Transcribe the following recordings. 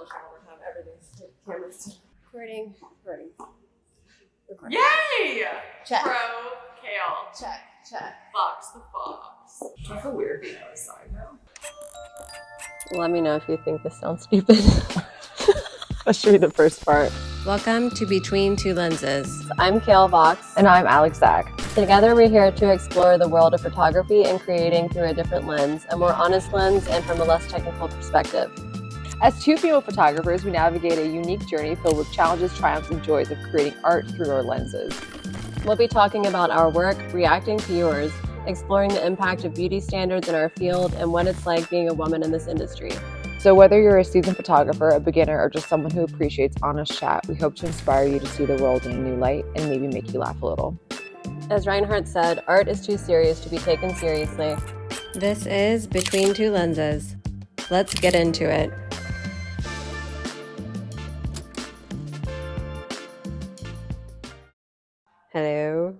publishing one more time. Everything's cameras. Recording. Yay! Check. Pro Kale. Check. Fox the Fox. I feel weird being outside now. Let me know if you think this sounds stupid. I'll show you the first part. Welcome to Between Two Lenses. I'm Kale Vox. And I'm Alex Zach. Together we're here to explore the world of photography and creating through a different lens, a more honest lens and from a less technical perspective. As two female photographers, we navigate a unique journey filled with challenges, triumphs, and joys of creating art through our lenses. We'll be talking about our work, reacting to yours, exploring the impact of beauty standards in our field, and what it's like being a woman in this industry. So whether you're a seasoned photographer, a beginner, or just someone who appreciates honest chat, we hope to inspire you to see the world in a new light and maybe make you laugh a little. As Reinhardt said, art is too serious to be taken seriously. This is Between Two Lenses. Let's get into it. Hello.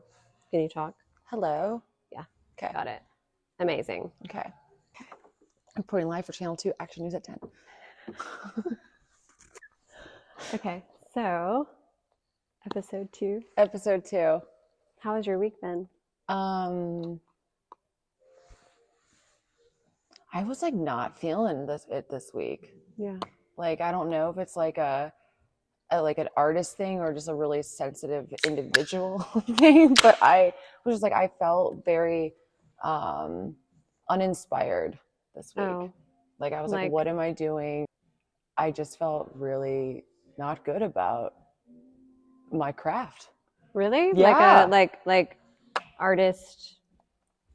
Can you talk? Hello. Yeah. Okay. Got it. Amazing. Okay. I'm reporting live for Channel 2 Action News at 10. Okay. So, episode 2. Episode 2. How has your week been? I was like not feeling this week. Yeah. Like, I don't know if it's like an artist thing or just a really sensitive individual thing, but I was just like, I felt very uninspired this week. Oh. Like, I was like, what am I doing? I just felt really not good about my craft. Really? Yeah. Like artist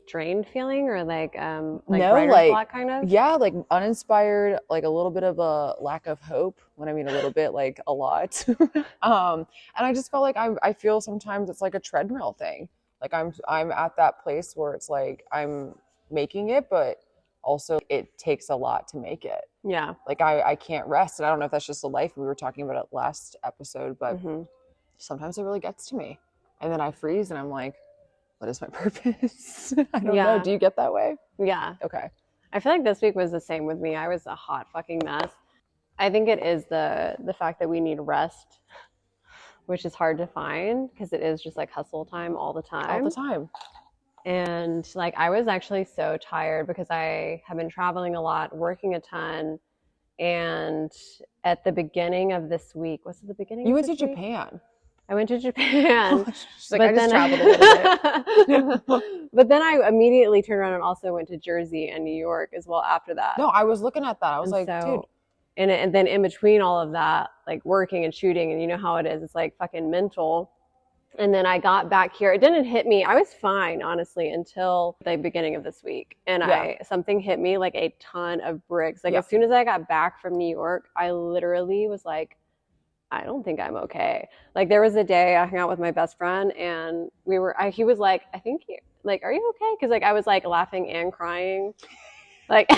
drained feeling, or like no, writer's like block kind of? Yeah, like uninspired, like a little bit of a lack of hope. When I mean a little bit, like a lot. And I just felt like I feel sometimes it's like a treadmill thing. Like I'm at that place where it's like I'm making it, but also it takes a lot to make it. Yeah. Like I can't rest. And I don't know if that's just the life. We were talking about it last episode, but sometimes it really gets to me. And then I freeze and I'm like, what is my purpose? I don't know. Do you get that way? Yeah. Okay. I feel like this week was the same with me. I was a hot fucking mess. I think it is the fact that we need rest, which is hard to find because it is just like hustle time all the time. All the time. And like I was actually so tired because I have been traveling a lot, working a ton. And at the beginning of this week, was it the beginning? You of went to this week? Japan. I went to Japan. She's like, I just traveled a little bit. But then I immediately turned around and also went to Jersey and New York as well after that. No, I was looking at that. I was dude. And then in between all of that, like working and shooting, and you know how it is, it's like fucking mental. And then I got back here. It didn't hit me. I was fine, honestly, until the beginning of this week. And something hit me like a ton of bricks. Like as soon as I got back from New York, I literally was like, I don't think I'm okay. Like there was a day I hung out with my best friend and he was like, are you okay? Cause like I was like laughing and crying. Like, do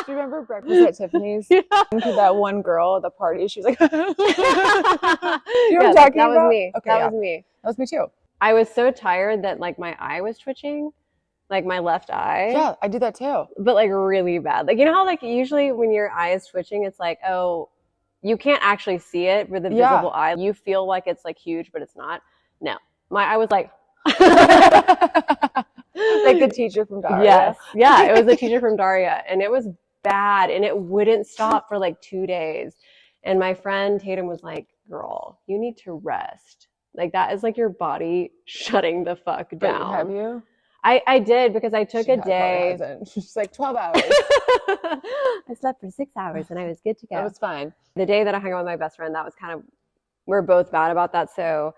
you remember Breakfast at Tiffany's? Yeah. To that one girl at the party, she was like, you know what I'm talking about? Was me. Okay, that was me. That was me too. I was so tired that like my eye was twitching, like my left eye. Yeah, I did that too. But like really bad. Like, you know how like usually when your eye is twitching, it's like, oh, you can't actually see it with the visible eye. You feel like it's like huge, but it's not. No, my eye was like, like the teacher from Daria. Yes. Yeah, it was the teacher from Daria. And it was bad. And it wouldn't stop for like 2 days. And my friend Tatum was like, girl, you need to rest. Like that is like your body shutting the fuck down. But have you? I did because I took a day. She's like 12 hours. I slept for 6 hours and I was good to go. That was fine. The day that I hung out with my best friend, that was kind of, we're both bad about that. So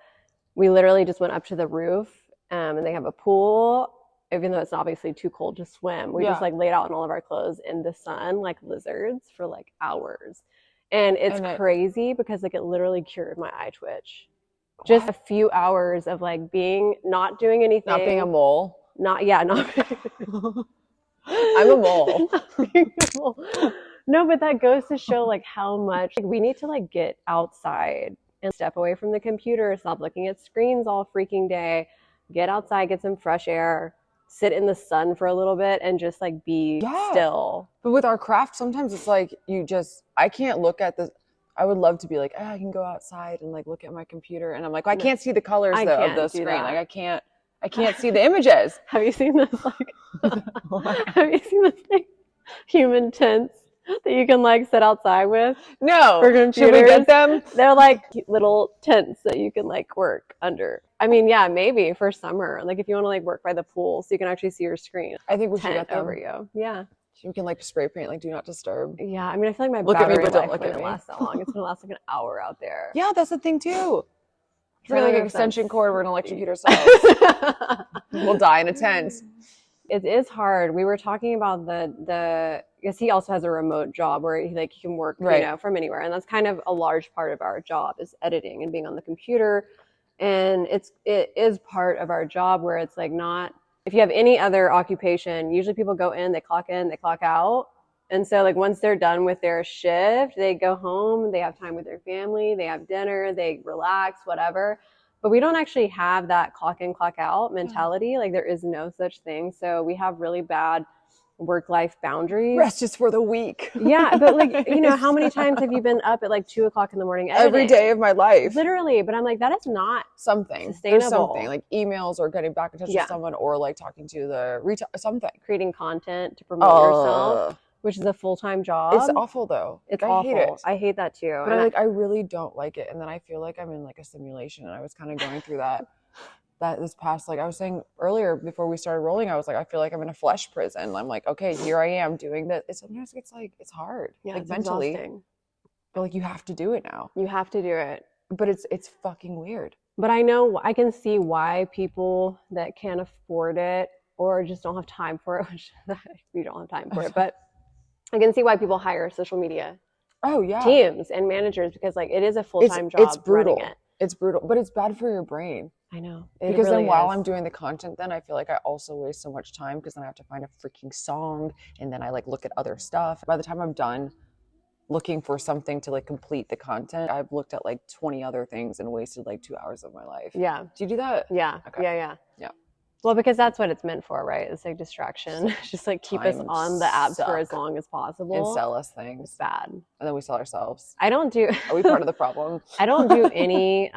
we literally just went up to the roof and they have a pool, even though it's obviously too cold to swim. We just like laid out in all of our clothes in the sun like lizards for like hours. And it's crazy because like it literally cured my eye twitch. What? Just a few hours of like not doing anything. Not being a mole. Not I'm a mole. No, but that goes to show like how much we need to like get outside and step away from the computer, stop looking at screens all freaking day, get outside, get some fresh air. sit in the sun for a little bit and just like be still. But with our craft, sometimes it's like I can't look at this. I would love to be like, I can go outside and like look at my computer, and I'm like, I can't see the colors of the screen. Like I can't see the images. Have you seen this? Like, have you seen this like human tents that you can like sit outside with? No. For computers? Should we get them? They're like little tents that you can like work under. I mean, yeah, maybe for summer. Like if you want to like work by the pool so you can actually see your screen. I think we should Tent get them. over you. Yeah. You can like spray paint like do not disturb. Yeah, I mean, I feel like my Look at me, battery but don't life look at wouldn't me. last that long. It's gonna last like an hour out there. Yeah, that's the thing too. If we're So like that an makes extension sense. cord, we're gonna electrocute ourselves. We'll die in a tent. It is hard. We were talking about because he also has a remote job where he can work, Right. you know, from anywhere, and that's kind of a large part of our job is editing and being on the computer, and it is part of our job where it's like not. If you have any other occupation, usually people go in, they clock out. And so like once they're done with their shift, they go home, they have time with their family, they have dinner, they relax, whatever. But we don't actually have that clock in, clock out mentality. Like there is no such thing. So we have really bad work-life boundaries. Rest is for the weak. Yeah, but like, you know, how many times have you been up at like 2:00 in the morning editing? Every day of my life. Literally. But I'm like, that is not Something. sustainable. There's something like emails or getting back in touch Yeah. with someone or like talking to the retail something. creating content to promote yourself, which is a full-time job. It's awful though. It's I awful. hate it. I hate that too. But And I really don't like it. And then I feel like I'm in like a simulation, and I was kind of going through that this past, like I was saying earlier before we started rolling, I was like, I feel like I'm in a flesh prison. I'm like, okay, here I am doing this. Sometimes it's like, it's hard. yeah, like it's mentally. exhausting. But like you have to do it now. You have to do it. But it's fucking weird. But I can see why people that can't afford it or just don't have time for it, which we don't have time for it, but I can see why people hire social media Oh yeah. teams and managers because like it is a full-time job. It's brutal. Running it. It's brutal, but it's bad for your brain. I know. Because then while I'm doing the content, then I feel like I also waste so much time because then I have to find a freaking song, and then I like look at other stuff. By the time I'm done looking for something to like complete the content, I've looked at like 20 other things and wasted like 2 hours of my life. Yeah. Do you do that? Yeah. Okay. Yeah. Yeah. Well, because that's what it's meant for, right? It's like distraction. Just like keep us Time on the apps for as suck. long as possible. And sell us It's things. bad. And then we sell ourselves. I don't do. Are we part of the problem? I don't do any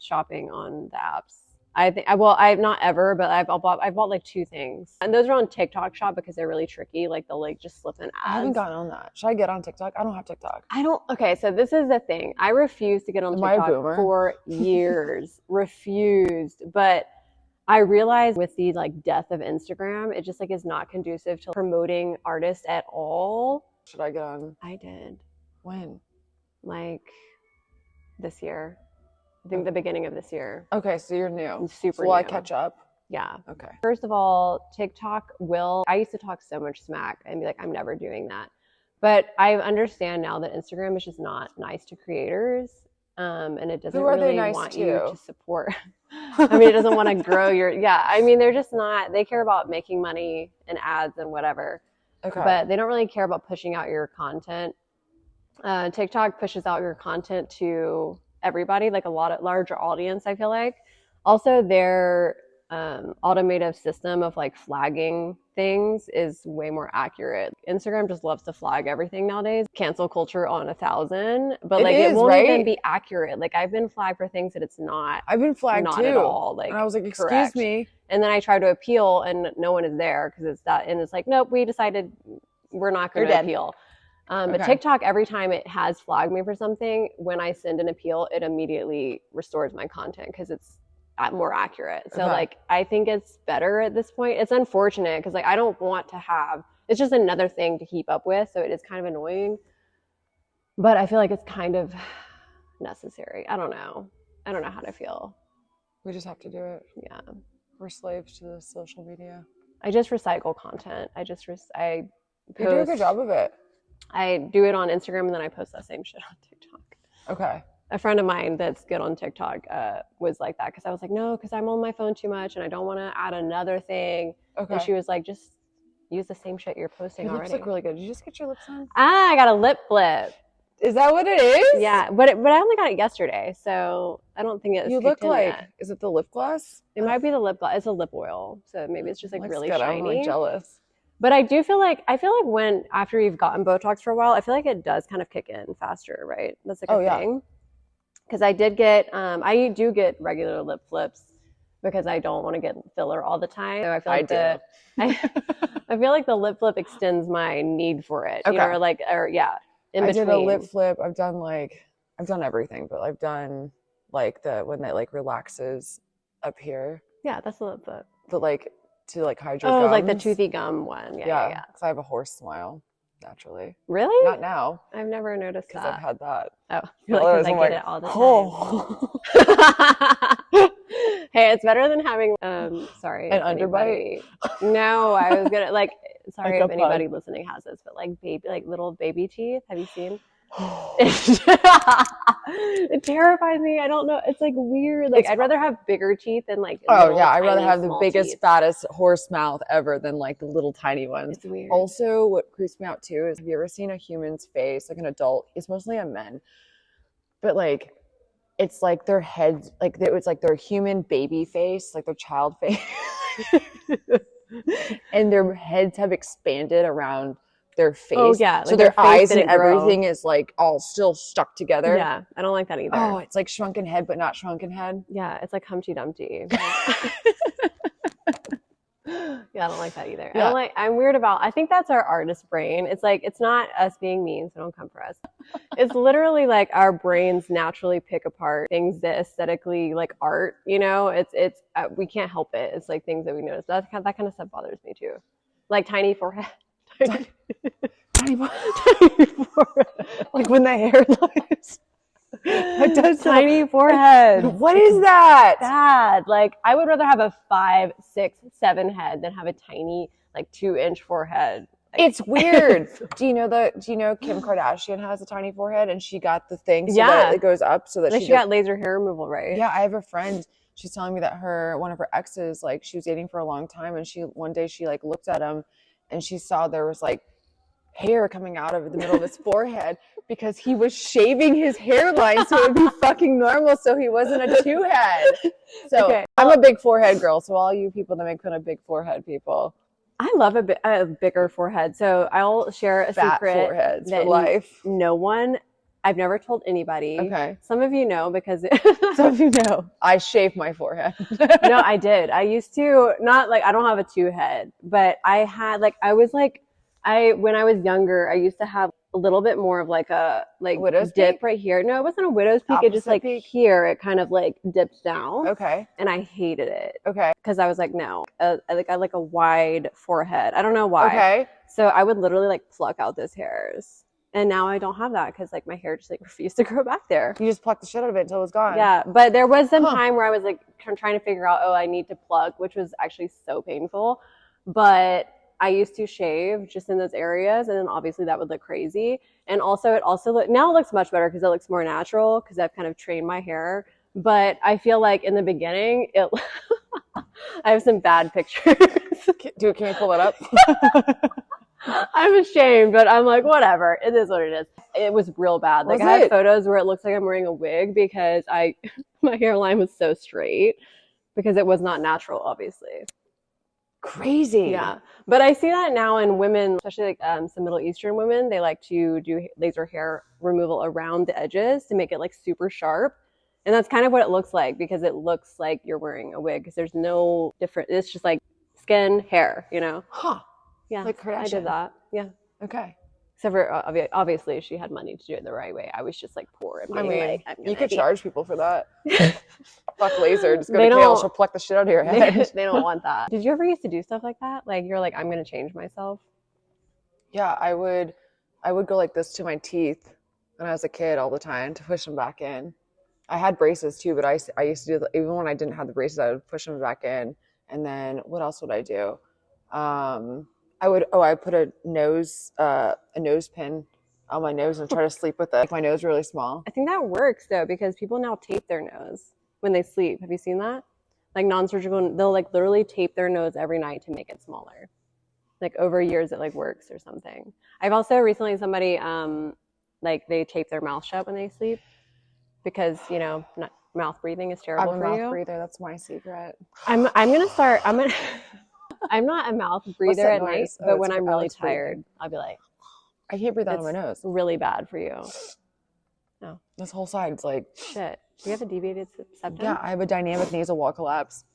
shopping on the apps. I've not ever, but I've bought like 2 things, and those are on TikTok Shop because they're really tricky. Like they'll like just slip in ads. I haven't gotten on that. Should I get on TikTok? I don't have TikTok. I don't. Okay, so this is the thing. I refused to get on Am I a TikTok boomer? for years. Refused, but I realized with the like death of Instagram, it just like is not conducive to promoting artists at all. Should I get on? I did When? like this year. I think the beginning of this year. Okay, so you're new. I'm super So will I new. catch up? Yeah. Okay. First of all, TikTok I used to talk so much smack and be like, I'm never doing that. But I understand now that Instagram is just not nice to creators. And it doesn't Who are they really nice want to? you to support. I mean, it doesn't want to grow I mean, they're just not, they care about making money and ads and whatever, Okay. but they don't really care about pushing out your content. TikTok pushes out your content to everybody, like a larger audience, I feel like. Also, their automated system of like flagging things is way more accurate. Instagram just loves to flag everything nowadays. Cancel culture on 1,000, but like it is, won't even right? be accurate. Like I've been flagged for things that it's not. I've been flagged not too. at all. Like and I was like, excuse correct. me. And then I try to appeal, and no one is there because it's that. And it's like, nope, we decided we're not going You're to dead. appeal. But Okay. TikTok, every time it has flagged me for something, when I send an appeal, it immediately restores my content because it's more accurate. So Okay. like, I think it's better at this point. It's unfortunate because like I don't want to have. It's just another thing to keep up with, so it is kind of annoying. But I feel like it's kind of necessary. I don't know how to feel. We just have to do it. Yeah. We're slaves to the social media. I just recycle content. I You do a good job of it. I do it on Instagram and then I post that same shit on TikTok. Okay. A friend of mine that's good on TikTok was like that because I was like, no, because I'm on my phone too much and I don't want to add another thing. Okay. And she was like, just use the same shit you're posting Your lips already. look really good. Did you just get your lips on? I got a lip flip. Is that what it is? Yeah, but I only got it yesterday, so I don't think it's You kicked look in like, yet. is it the lip gloss? It might be the lip gloss. It's a lip oil, so maybe it's just like Looks really good. I'm shiny. like jealous. But I feel like when after you've gotten Botox for a while, I feel like it does kind of kick in faster, right? That's like a thing. Because I did get, I do get regular lip flips because I don't want to get filler all the time. So I feel like I feel like the lip flip extends my need for it. Okay. You know, in I between. did a lip flip. I've done everything, but I've done like the one that like relaxes up here, Yeah, that's a lip flip. but like to like hide your Oh, gums. like the toothy gum one. Yeah. Because I have a horse smile naturally. Really? Not now, I've never noticed because that. I've had that. Oh, because Otherwise, I I'm get like, it all the time. oh. Hey, it's better than having sorry. An if underbite? anybody- No, I was gonna like sorry Like if a anybody pug. listening has this, but like little baby teeth. Have you seen? It terrifies me. I don't know. It's like weird. Like It's- I'd rather have bigger teeth than like Oh little, yeah, I'd rather tiny, have the small biggest, teeth. fattest horse mouth ever than like the little tiny ones. It's weird. Also, what creeps me out too is, have you ever seen a human's face, like an adult? It's mostly a men, but like it's like their heads, like it's like their human baby face, like their child face, and their heads have expanded around their face. Oh, yeah, so like their their face eyes and didn't grow. everything is like all still stuck together. Yeah, I don't like that either. Oh, it's like shrunken head, but not shrunken head. Yeah, it's like Humpty Dumpty. Yeah, I don't like that either. Yeah. I'm weird about, I think that's our artist brain. It's like, it's not us being mean, so don't come for us. It's literally like our brains naturally pick apart things that aesthetically like art, you know, we can't help it. It's like things that we notice. That kind of stuff bothers me too. Like tiny forehead. Tiny forehead. like when the hairlines. It does Tiny forehead. What is that? Bad. Like I would rather have a 5, 6, 7 head than have a tiny like 2-inch forehead. Like, It's weird. Do you know Kim Kardashian has a tiny forehead and she got the thing so Yeah. that it goes up so that like she got laser hair removal, right? Yeah, I have a friend. She's telling me that one of her exes, like she was dating for a long time, and one day she like looked at him and she saw there was like hair coming out of the middle of his forehead because he was shaving his hairline so it would be fucking normal so he wasn't a 2-head. So Okay. I'm a big forehead girl, so all you people that make fun of big forehead people, I love a bigger forehead. So I'll share a fat secret foreheads for that life. no one, I've never told anybody. Okay. Some of you know because Some of you know I shave my forehead. no, I did. I used to not like I don't have a 2-head, but I had like when I was younger, I used to have a little bit more of like a Widow's dip peak? right here. No, it wasn't a widow's peak. It just Opposite like peak? here, it kind of like dipped down, Okay. and I hated it Okay. because I was like, no, I like a wide forehead. I don't know why. Okay. So I would literally like pluck out those hairs, and now I don't have that because like my hair just like refused to grow back there. You just plucked the shit out of it until it was gone. Yeah, but there was some Huh. time where I was like trying to figure out, I need to plug, which was actually so painful. But I used to shave just in those areas, and then obviously that would look crazy. And also, now it looks much better because it looks more natural because I've kind of trained my hair. But I feel like in the beginning, I have some bad pictures. Can we pull it up? I'm ashamed, but I'm like, whatever. It is what it is. It was real bad. Like Was I have it? photos where it looks like I'm wearing a wig because my hairline was so straight because it was not natural, obviously. Crazy. Yeah. But I see that now in women, especially like some Middle Eastern women, they like to do laser hair removal around the edges to make it like super sharp. And that's kind of what it looks like because it looks like you're wearing a wig because there's no different, it's just like skin, hair, you know? Huh. Yeah. Like I Kardashian. did that. Yeah. Okay. Except for obviously she had money to do it the right way. I was just like poor. And I being mean, like, I'm you gonna could be- charge people for that. Fuck laser. Just go They to Kale. don't- She'll pluck the shit out of your they, head. they don't want that. Did you ever used to do stuff like that? Like you're like, I'm going to change myself. Yeah, I would go like this to my teeth when I was a kid all the time to push them back in. I had braces too, but I used to do even when I didn't have the braces, I would push them back in. And then what else would I do? I put a nose pin on my nose and try to sleep with it. Like my nose really small. I think that works though because people now tape their nose when they sleep. Have you seen that? Like non-surgical, they'll like literally tape their nose every night to make it smaller. Like over years it like works or something. I've also recently somebody like they tape their mouth shut when they sleep because, you know, mouth breathing is I'm terrible a for mouth you. breather. That's my secret. I'm gonna start. I'm not a mouth breather that at night, noise? Oh, but it's when I'm really Alex breathing. tired, I'll be like, I can't breathe out of my it's nose. really bad for you. This whole side's like, Shit. Do you have a deviated septum? yeah, I have a dynamic nasal wall collapse.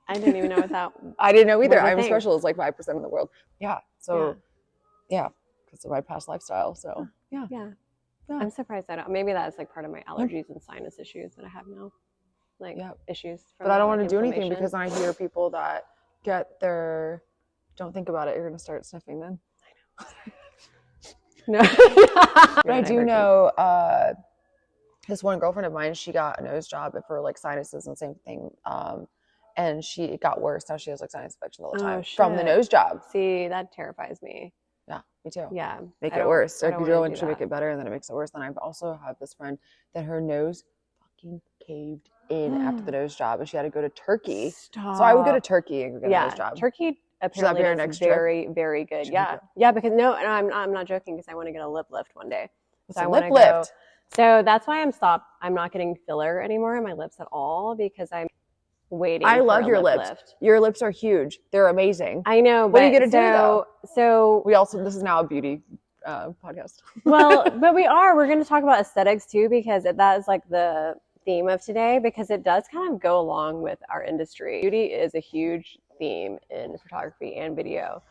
I didn't even know what that. I didn't know either. was a I'm thing. special. It's like 5% of the world. Yeah. So, yeah, because of my past lifestyle. So, yeah. Yeah. Yeah. I'm surprised I don't. Maybe that's like part of my allergies and sinus issues that I have now. Like Yeah. issues. From But I don't like, want to do anything inflammation. because then I hear people that get their, don't think about it, you're going to start sniffing then. No. But I do know this one girlfriend of mine, she got a nose job for like sinuses and the same thing. And it got worse. Now she has like sinus infections all the time from the shit. nose job. See, that terrifies me. Yeah, me too. Yeah. Make I it don't- worse. I Like don't you wanna go in do to make that. it better and then it makes it worse. Then I also have this friend that her nose fucking caved in after the nose job and she had to go to Turkey. Stop. So I would go to Turkey and go get a nose job. Turkey that apparently be our is next trip? very, very good. Should we Yeah. go? Yeah, because no, and I'm not joking because I want to get a lip lift one day. It's So a I lip wanna go- lift. So that's why I'm not getting filler anymore in my lips at all because I'm waiting I for love a your lip lips. lift. Your lips are huge. They're amazing. I know, What but are you gonna do, though? So This is now a beauty podcast. well, but we're going to talk about aesthetics too because that is like the theme of today because it does kind of go along with our industry. Beauty is a huge theme in photography and video.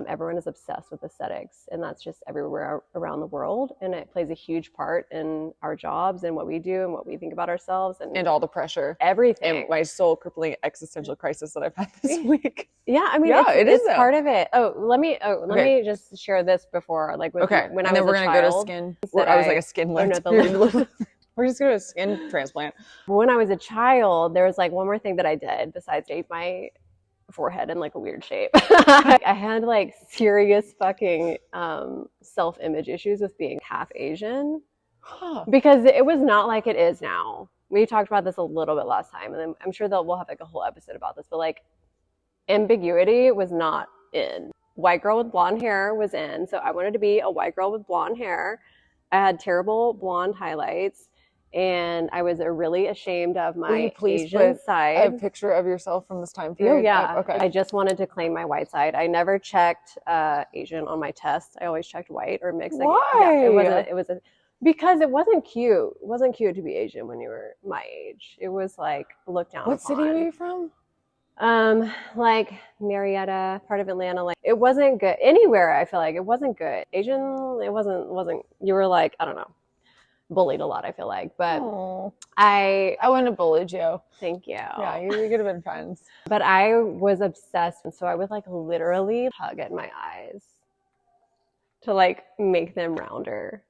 Everyone is obsessed with aesthetics and that's just everywhere around the world and it plays a huge part in our jobs and what we do and what we think about ourselves And all the pressure. everything. And my soul crippling existential crisis that I've had this week. Yeah, I mean, Yeah, it is it's though. part of it. Let me Okay. just share this before, like when Okay. when and I then was we're a gonna go to child. skin. that I was I- like a skin oh, no, lift. the lip. We're just going to a skin transplant. When I was a child, there was like one more thing that I did besides shape my forehead in like a weird shape. I had like serious fucking self-image issues with being half Asian Huh. because it was not like it is now. We talked about this a little bit last time, and then I'm sure we'll have like a whole episode about this. But like, ambiguity was not in. White girl with blonde hair was in, so I wanted to be a white girl with blonde hair. I had terrible blonde highlights, and I was really ashamed of Will you my please Asian put a side. picture of yourself from this time Oh period? yeah. Okay. I just wanted to claim my white side. I never checked Asian on my test. I always checked white or mixed. Why? It was because it wasn't cute. It wasn't cute to be Asian when you were my age. It was like looked down What upon. city are you from? Like Marietta, part of Atlanta. Like it wasn't good anywhere. I feel like it wasn't good. Asian, it wasn't. You were like, I don't know, bullied a lot. I feel like, but Oh, I I wouldn't have bullied you. thank you. Yeah, you could have been friends. But I was obsessed, and so I would like literally tug at my eyes to like make them rounder,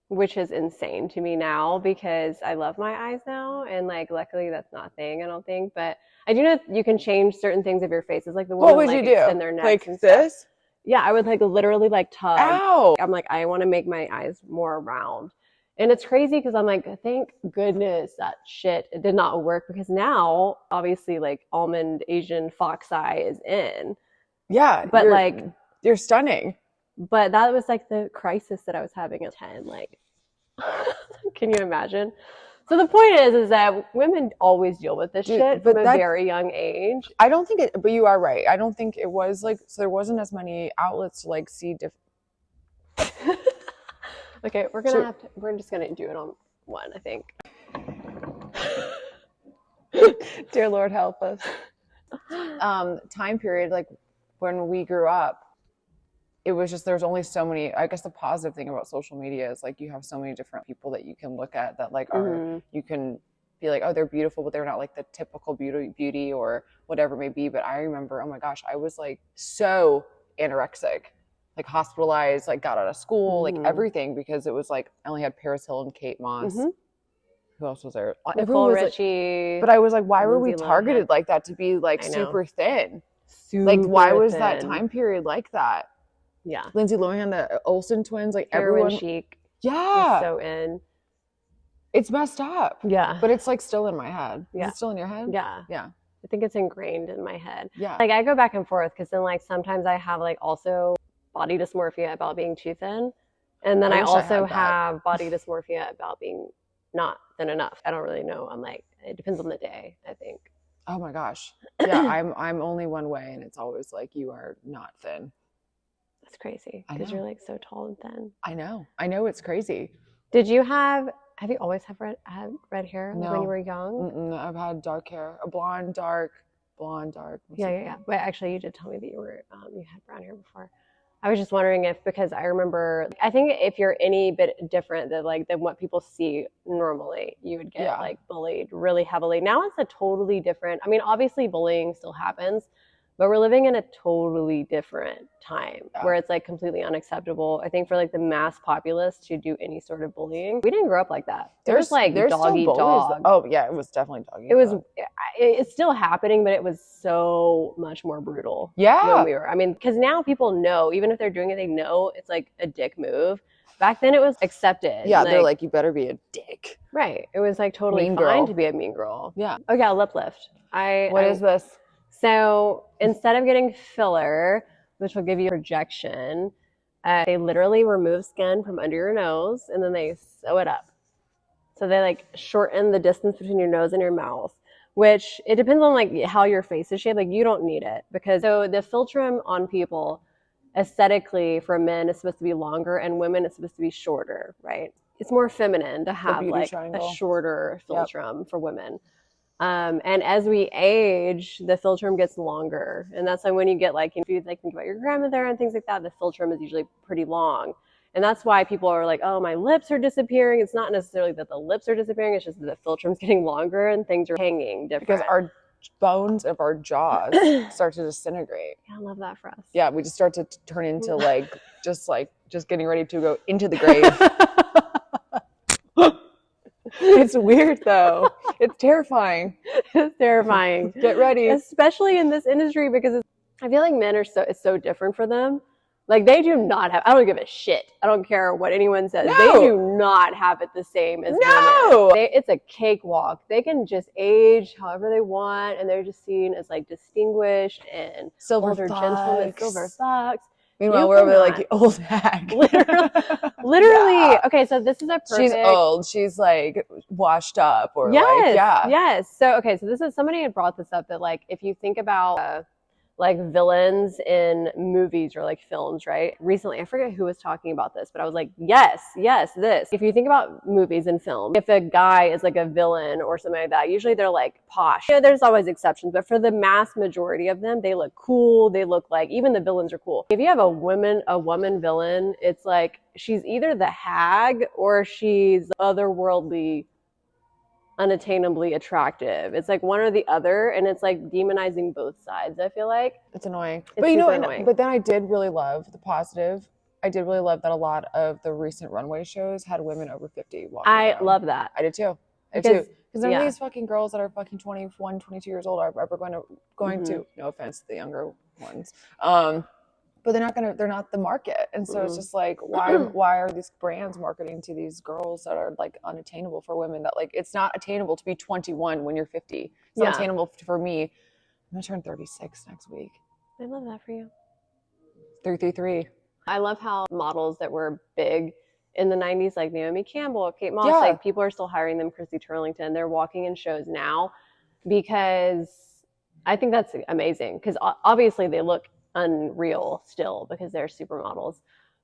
which is insane to me now because I love my eyes now, and like luckily that's not a thing, I don't think. But I do know you can change certain things of your faces, like the women What would like you do? extend their necks Like and stuff. this? Yeah, I would like literally like tug. Ow! I'm like, I want to make my eyes more round. And it's crazy because I'm like, thank goodness that shit it did not work because now obviously like almond Asian fox eye is in. Yeah, But like, you're stunning. but that was like the crisis that I was having at 10. Like, can you imagine? So the point is that women always deal with this Dude, shit but from a that- very young age. I don't think it, but you are right. I don't think it was like, so there wasn't as many outlets to like see different. Okay, we're just gonna do it on one, I think. Dear Lord, help us. Time period, like when we grew up, it was just, there's only so many, I guess the positive thing about social media is like you have so many different people that you can look at that like are, Mhm. you can be like, oh, they're beautiful, but they're not like the typical beauty or whatever it may be. But I remember, oh my gosh, I was like so anorexic, like hospitalized, like got out of school, Mhm. like everything, because it was like I only had Paris Hilton, Kate Moss. Mhm. Who else was there? Nicole Everyone was like, Richie. but I was like, why were we Lindsay Lohan. targeted like that to be like I know. super thin? Like, why Super was that thin. time period like that? Yeah. Lindsay Lohan, the Olsen twins, like Heroin everyone. chic. Yeah, So in. it's messed up. Yeah. But it's like still in my head. Yeah. Is it still in your head? Yeah. Yeah. I think it's ingrained in my head. Yeah. Like I go back and forth because then like sometimes I have like also body dysmorphia about being too thin. And then I wish I also had that. have body dysmorphia about being not thin enough. I don't really know. I'm like, it depends on the day, I think. Oh my gosh. Yeah, I'm only one way, and it's always like, you are not thin. That's crazy I because know. you're like so tall and thin. I know it's crazy. Did you have you always had red hair like when No. you were young? Mm-mm, I've had dark hair, a blonde, dark. Yeah. But actually, you did tell me that you had brown hair before. I was just wondering because I remember, I think if you're any bit different than what people see normally, you would get like bullied really heavily. Now it's a totally different, I mean, obviously bullying still happens, but we're living in a totally different time where it's like completely unacceptable. I think for like the mass populace to do any sort of bullying, we didn't grow up like that. There's dog eat dog. Oh yeah, it was definitely dog eat dog. It's still happening, but it was so much more brutal. Yeah. When we were, I mean, because now people know, even if they're doing it, they know it's like a dick move. Back then it was accepted. Yeah, they're like, you better be a dick. Right. It was like totally Mean fine girl. to be a mean girl. Yeah. Oh yeah, lip lift. What is this? So instead of getting filler, which will give you projection, they literally remove skin from under your nose and then they sew it up. So they like shorten the distance between your nose and your mouth, which it depends on like how your face is shaped. Like you don't need it because so the philtrum on people aesthetically for men is supposed to be longer and women it's supposed to be shorter, right? It's more feminine to have like triangle. a shorter philtrum for women. And as we age, the philtrum gets longer. And that's like when you get like, if you like think about your grandmother and things like that, the philtrum is usually pretty long. And that's why people are like, oh, my lips are disappearing. It's not necessarily that the lips are disappearing. It's just that the philtrum's getting longer and things are hanging different. Because our bones of our jaws start to disintegrate. Yeah, I love that for us. Yeah, we just start to turn into just getting ready to go into the grave. It's weird though. It's terrifying. It's terrifying. Get ready. Especially in this industry because I feel like men it's so different for them. Like they do not have, I don't give a shit. I don't care what anyone says. No. They do not have it the same as women. It's a cakewalk. They can just age however they want and they're just seen as like distinguished and Silver older gentlemen, silver fox. Meanwhile, we're over there like, you old hag. Literally. Yeah. Okay, so this is a perfect... She's old. She's like washed up or Yes. So this is, somebody had brought this up that like, if you think about like villains in movies or like films, right? Recently, I forget who was talking about this, but I was like, yes, this. If you think about movies and film, if a guy is like a villain or something like that, usually they're like posh. Yeah, there's always exceptions, but for the mass majority of them, they look cool. They look like, even the villains are cool. If you have a woman villain, it's like she's either the hag or she's otherworldly, unattainably attractive. It's like one or the other, and it's like demonizing both sides. I feel like it's annoying. It's super annoying. But then I did really love the positive. I did really love that a lot of the recent runway shows had women over 50 walking around. Love that. I did too. Because none of these fucking girls that are fucking 21, 22 years old are ever going to, no offense to the younger ones, but they're not the market. And so it's just like, why are these brands marketing to these girls that are like unattainable for women, that like, it's not attainable to be 21 when you're 50. It's not attainable for me. I'm going to turn 36 next week. I love that for you. 333. I love how models that were big in the 90s, like Naomi Campbell, Kate Moss, like people are still hiring them, Chrissy Turlington. They're walking in shows now because I think that's amazing because obviously they look unreal still because they're supermodels,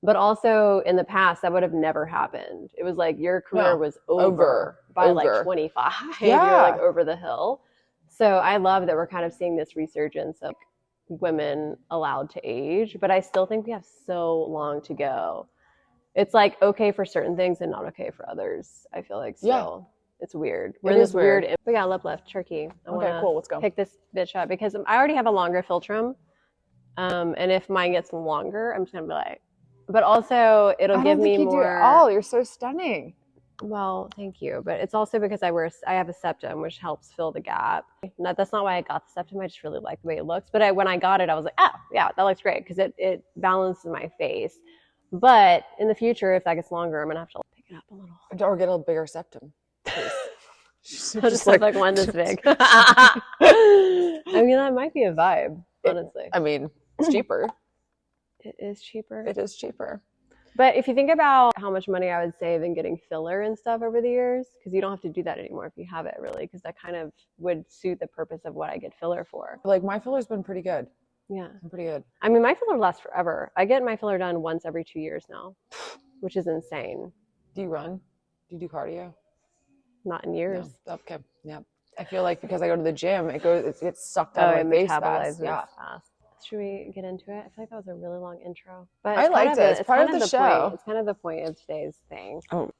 but also in the past that would have never happened. It was like your career was over by like 25. You're like over the hill. So I love that we're kind of seeing this resurgence of women allowed to age, but I still think we have so long to go. It's like okay for certain things and not okay for others. I feel like still. It's weird. We're in this weird. We got lip lift turkey. Okay, cool. Let's go. Pick this bitch up because I already have a longer philtrum. And if mine gets longer, I'm just gonna be like, but also it'll give me more. You're so stunning. Well, thank you. But it's also because I have a septum, which helps fill the gap. That's not why I got the septum. I just really like the way it looks. But when I got it, I was like, oh yeah, that looks great because it balances my face. But in the future, if that gets longer, I'm gonna have to pick it up a little or get a bigger septum. I'll just like one this big. I mean, that might be a vibe. Honestly, I mean, it's cheaper. It is cheaper. It is cheaper. But if you think about how much money I would save in getting filler and stuff over the years, because you don't have to do that anymore if you have it really, because that kind of would suit the purpose of what I get filler for. Like my filler's been pretty good. Yeah. Pretty good. I mean, my filler lasts forever. I get my filler done once every 2 years now, which is insane. Do you run? Do you do cardio? Not in years. No. Okay. Yeah. I feel like because I go to the gym, it gets sucked out of my face fast. Yeah. Fast. Should we get into it? I feel like that was a really long intro. But I liked it. It's part of the show. Point. It's kind of the point of today's thing. Oh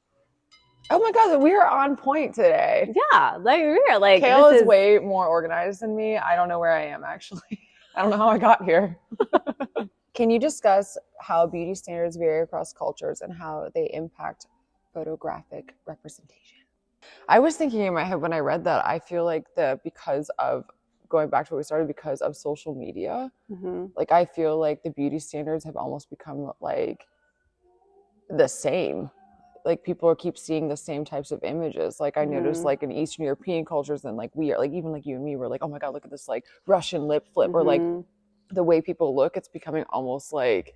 my God, we are on point today. Yeah, like we are like. Kale is way more organized than me. I don't know where I am actually. I don't know how I got here. Can you discuss how beauty standards vary across cultures and how they impact photographic representation? I was thinking in my head when I read that, I feel like because of going back to what we started, because of social media, like I feel like the beauty standards have almost become like the same. Like people keep seeing the same types of images. Like I noticed like in Eastern European cultures, and like we are like, even like you and me, we're like, oh my God, look at this like Russian lip flip, or like the way people look, it's becoming almost like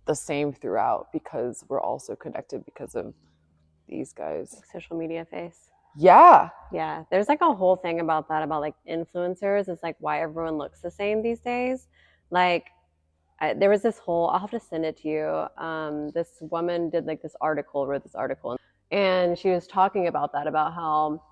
the same throughout because we're also connected because of these guys. Like social media face. Yeah. Yeah. There's like a whole thing about that, about like influencers. It's like why everyone looks the same these days. Like there was this whole, I'll have to send it to you. This woman did like wrote this article, and she was talking about that, about how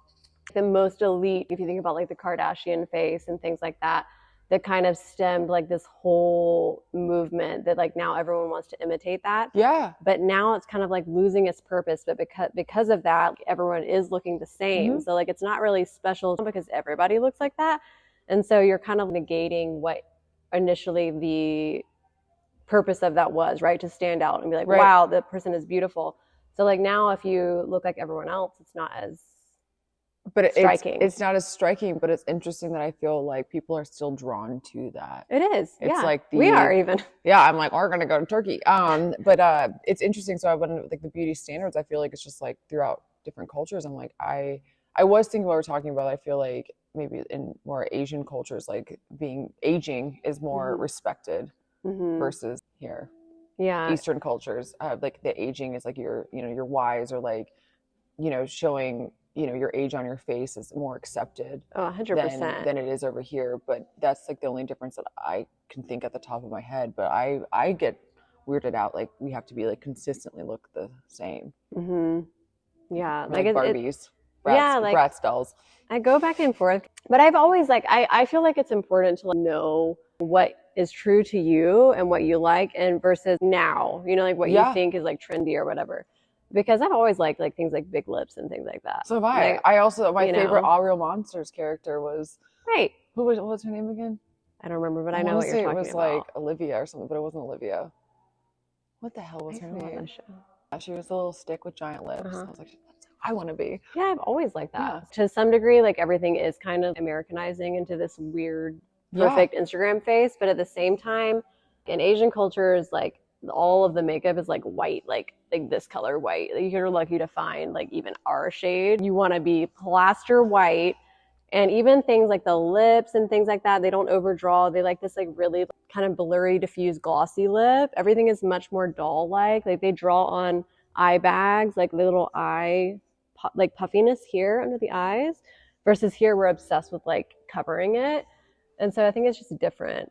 the most elite, if you think about like the Kardashian face and things like that, that kind of stemmed like this whole movement that like now everyone wants to imitate that. Yeah. But now it's kind of like losing its purpose. But because of that, everyone is looking the same. So like it's not really special because everybody looks like that. And so you're kind of negating what initially the purpose of that was, right? To stand out and be like, wow, the person is beautiful. So like now if you look like everyone else, it's not as striking. It's not as striking, but it's interesting that I feel like people are still drawn to that. It is. It's like we are even. Yeah, I'm like, we're gonna go to Turkey. But it's interesting. So I went like the beauty standards. I feel like it's just like throughout different cultures. I'm like, I was thinking what we're talking about. I feel like maybe in more Asian cultures, like aging is more respected versus here. Yeah. Eastern cultures, like the aging is like your Ys, or like, showing, your age on your face is more accepted 100% than it is over here. But that's like the only difference that I can think at the top of my head. But I get weirded out. Like we have to be like consistently look the same. Yeah. Like Barbies. Like Bratz dolls. I go back and forth, but I've always like, I feel like it's important to know what is true to you and what you like, and versus now, like what you think is like trendy or whatever. Because I've always liked like things like big lips and things like that. So have I. Like, I also, my favorite All Real Monsters character was what was her name again? I don't remember, but I know what you're talking about. It was like Olivia or something, but it wasn't Olivia. What the hell was her name? She was a little stick with giant lips. I was like, that's who I want to be. Yeah, I've always liked that. To some degree, like everything is kind of Americanizing into this weird, perfect Instagram face. But at the same time, in Asian cultures, like all of the makeup is like white, like this color white. Like, you're lucky to find like even our shade. You want to be plaster white. And even things like the lips and things like that, they don't overdraw. They like this like really kind of blurry, diffuse, glossy lip. Everything is much more doll-like. Like they draw on eye bags, like the little eye, like puffiness here under the eyes. Versus here, we're obsessed with like covering it. And so I think it's just different.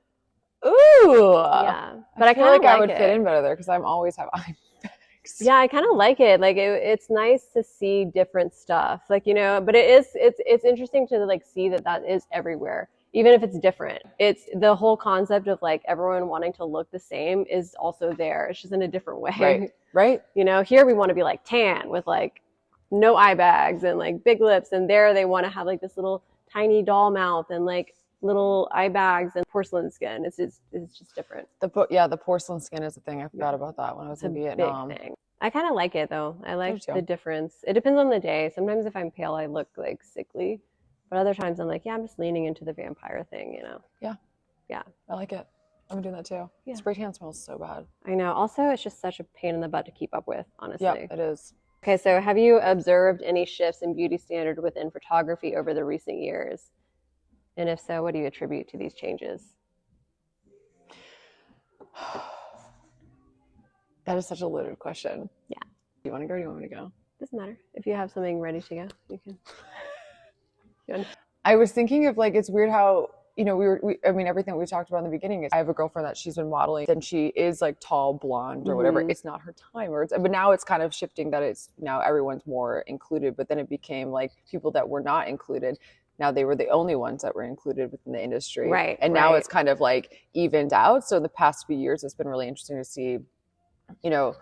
Ooh. Yeah. But I feel kind of like I would fit in better there because I'm always have eye bags. Yeah, I kind of like it. Like it's nice to see different stuff. Like, but it's interesting to like see that is everywhere, even if it's different. It's the whole concept of like everyone wanting to look the same is also there. It's just in a different way. Right. Here we want to be like tan with like no eye bags and like big lips, and there they want to have like this little tiny doll mouth and like little eye bags and porcelain skin. It's just different. The porcelain skin is a thing. I forgot about that when I was in Vietnam. Big thing. I kind of like it though. I like the difference. It depends on the day. Sometimes if I'm pale, I look like sickly, but other times I'm like, I'm just leaning into the vampire thing, Yeah. I like it. I'm doing that too. Yeah. Spray tan smells so bad. I know. Also, it's just such a pain in the butt to keep up with, honestly. Yeah, it is. Okay, so have you observed any shifts in beauty standard within photography over the recent years? And if so, what do you attribute to these changes? That is such a loaded question. Yeah. Do you want to go or do you want me to go? Doesn't matter. If you have something ready to go, you can. I was thinking of like, it's weird how, you know, I mean, everything we talked about in the beginning is I have a girlfriend that she's been modeling and she is like tall, blonde or whatever. It's not her time but now it's kind of shifting that it's now everyone's more included, but then it became like people that were not included. Now they were the only ones that were included within the industry. Right. And now it's kind of like evened out. So the past few years, it's been really interesting to see, you know,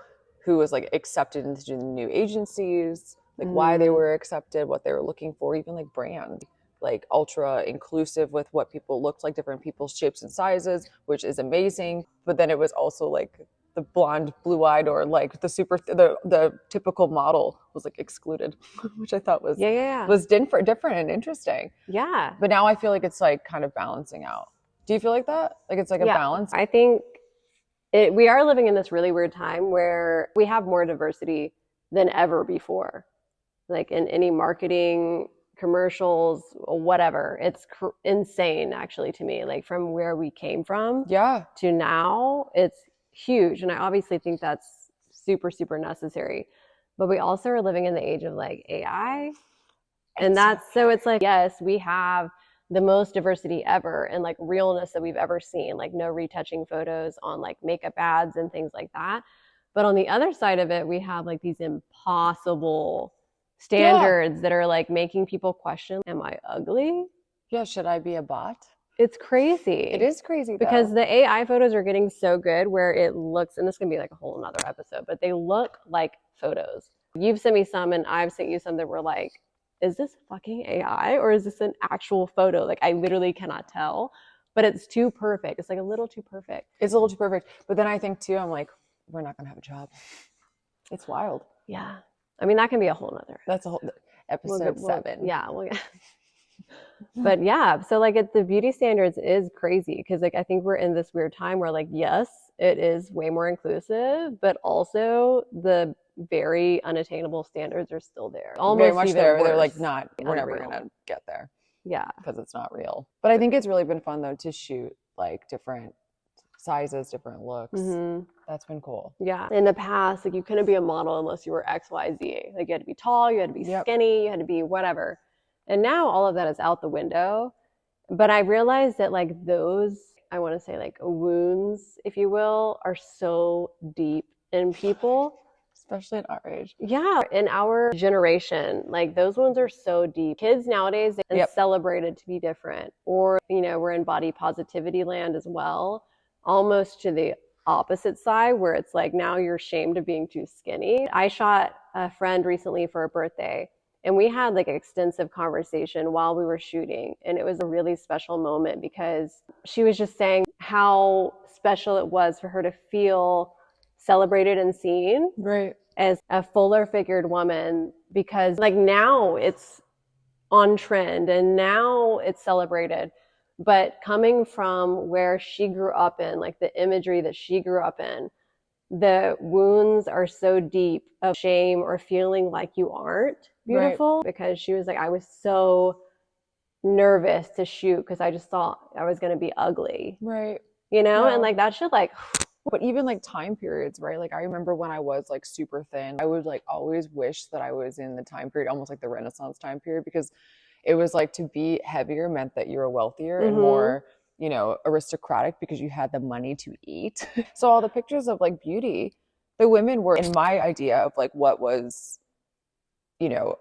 who was like accepted into the new agencies, like why they were accepted, what they were looking for, even like brand, like ultra inclusive with what people looked like, different people's shapes and sizes, which is amazing. But then it was also like the blonde, blue-eyed, or like the typical model was like excluded, which I thought was was different and interesting. Yeah. But now I feel like it's like kind of balancing out. Do you feel like that? Like it's like a balance? I think we are living in this really weird time where we have more diversity than ever before. Like in any marketing, commercials, whatever. It's insane actually to me, like from where we came from to now, it's huge. And I obviously think that's super, super necessary. But we also are living in the age of like AI. And so it's like, yes, we have the most diversity ever and like realness that we've ever seen, like no retouching photos on like makeup ads and things like that. But on the other side of it, we have like these impossible standards that are like making people question, am I ugly? Yeah, should I be a bot? It's crazy. It is crazy because the AI photos are getting so good where it looks, and this can be like a whole nother episode, but they look like photos. You've sent me some and I've sent you some that were like, is this fucking AI or is this an actual photo? Like I literally cannot tell, but it's too perfect. It's like a little too perfect. It's a little too perfect. But then I think too, I'm like, we're not going to have a job. It's wild. Yeah. I mean, that can be a whole nother. That's a whole episode 7. Yeah. But yeah, so like the beauty standards is crazy because like I think we're in this weird time where like, yes, it is way more inclusive, but also the very unattainable standards are still there. Almost very much there. Worse. They're like we're never Unreal. gonna get there. Yeah. Because it's not real. But I think it's really been fun though to shoot like different sizes, different looks. That's been cool. Yeah. In the past, like you couldn't be a model unless you were XYZ. Like you had to be tall, you had to be skinny, you had to be whatever. And now all of that is out the window. But I realized that like those, I want to say like wounds, if you will, are so deep in people. Especially at our age. Yeah. In our generation, like those ones are so deep. Kids nowadays, they're celebrated to be different. Or, you know, we're in body positivity land as well, almost to the opposite side where it's like now you're ashamed of being too skinny. I shot a friend recently for a birthday and we had like an extensive conversation while we were shooting. And it was a really special moment because she was just saying how special it was for her to feel celebrated and seen as a fuller figured woman because like now it's on trend and now it's celebrated. But coming from where she grew up in, like the imagery that she grew up in, the wounds are so deep of shame or feeling like you aren't beautiful because she was like, I was so nervous to shoot because I just thought I was going to be ugly. You know, and like that shit like... But even like time periods, right? Like I remember when I was like super thin, I would like always wish that I was in the time period, almost like the Renaissance time period, because it was like to be heavier meant that you were wealthier and more, you know, aristocratic because you had the money to eat. So all the pictures of like beauty, the women were in my idea of like what was, you know,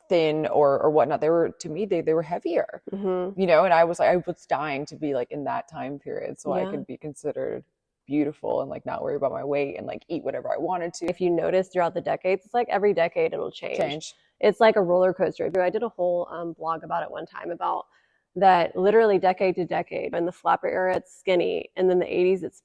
thin or whatnot. They were, to me, they were heavier, you know, and I was dying to be like in that time period so I could be considered beautiful and like not worry about my weight and like eat whatever I wanted to. If you notice throughout the decades, it's like every decade it'll change. It's like a roller coaster. I did a whole blog about it one time about that literally decade to decade. In the flapper era, it's skinny. And then the 80s, it's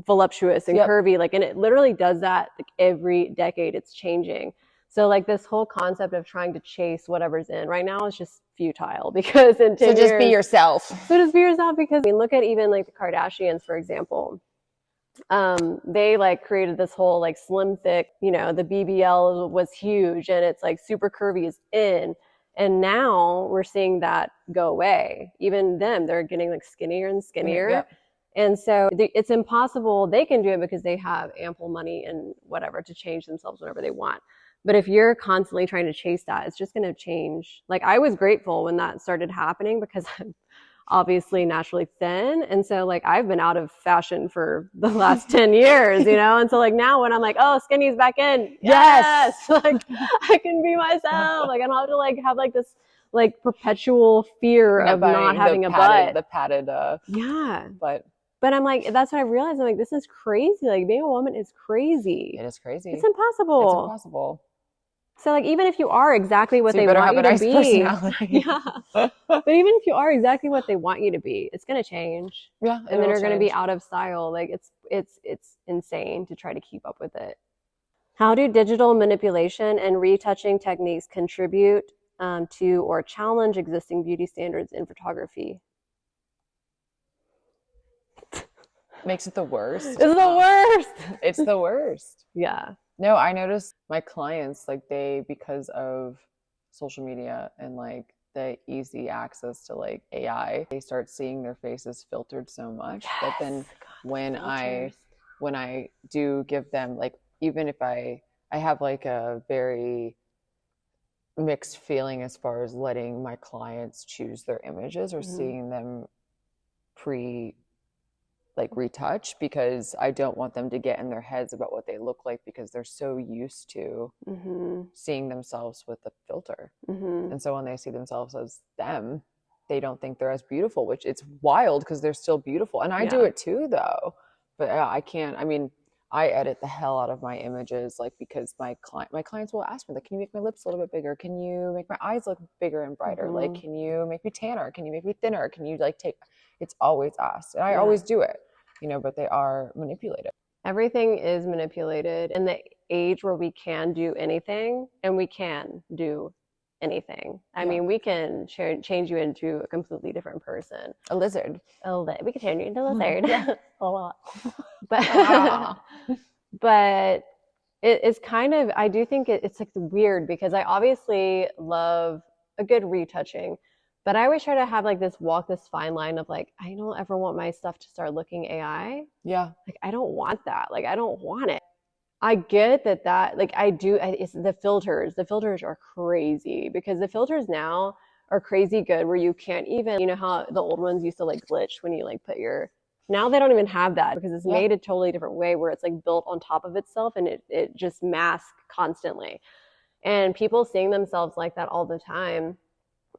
voluptuous and curvy. Like, and it literally does that like every decade. It's changing. So like this whole concept of trying to chase whatever's in right now is just futile because in 10 years, just be yourself. So just be yourself because I mean, look at even like the Kardashians, for example. They like created this whole like slim thick, you know, the BBL was huge and it's like super curvy is in. And now we're seeing that go away. Even them, they're getting like skinnier and skinnier. And so it's impossible. They can do it because they have ample money and whatever to change themselves whenever they want. But if you're constantly trying to chase that, it's just going to change. Like, I was grateful when that started happening because I'm obviously naturally thin. And so like I've been out of fashion for the last 10 years, you know? And so like now when I'm like, oh, skinny's back in. Yes. Like I can be myself. Like I don't have to like have like this like perpetual fear of not having a butt. The padded Yeah. butt. But I'm like, that's what I realized. I'm like, this is crazy. Like being a woman is crazy. It is crazy. It's impossible. It's impossible. So like even if you are exactly what So they better want have you a to nice be, personality. yeah. But even if you are exactly what they want you to be, it's gonna change. Yeah. And then you're gonna be out of style. Like it's insane to try to keep up with it. How do digital manipulation and retouching techniques contribute to or challenge existing beauty standards in photography? Makes it the worst. It's the worst. It's the worst. Yeah. No, I noticed my clients, like because of social media and like the easy access to like AI, they start seeing their faces filtered so much that then when I do give them like, even if I have like a very mixed feeling as far as letting my clients choose their images or seeing them retouch, because I don't want them to get in their heads about what they look like because they're so used to seeing themselves with the filter. And so when they see themselves as them, they don't think they're as beautiful, which it's wild because they're still beautiful. And I do it too though. But I can't, I mean, I edit the hell out of my images, like because my clients will ask me, like, can you make my lips a little bit bigger? Can you make my eyes look bigger and brighter? Like, can you make me tanner? Can you make me thinner? Can you like it's always asked. And I always do it, you know, but they are manipulated. Everything is manipulated in the age where we can do anything, and we can do anything. I mean, we can change you into a completely different person. A lizard. We can turn you into a lizard. But but it's kind of, I do think it's like weird because I obviously love a good retouching, but I always try to have like this fine line of like, I don't ever want my stuff to start looking AI. Yeah. Like, I don't want that. Like, I don't want it. I get that like I do. It's the filters. The filters are crazy because the filters now are crazy good where you can't even, you know how the old ones used to like glitch when you like put your, now they don't even have that because it's made a totally different way where it's like built on top of itself and it just masks constantly. And people seeing themselves like that all the time,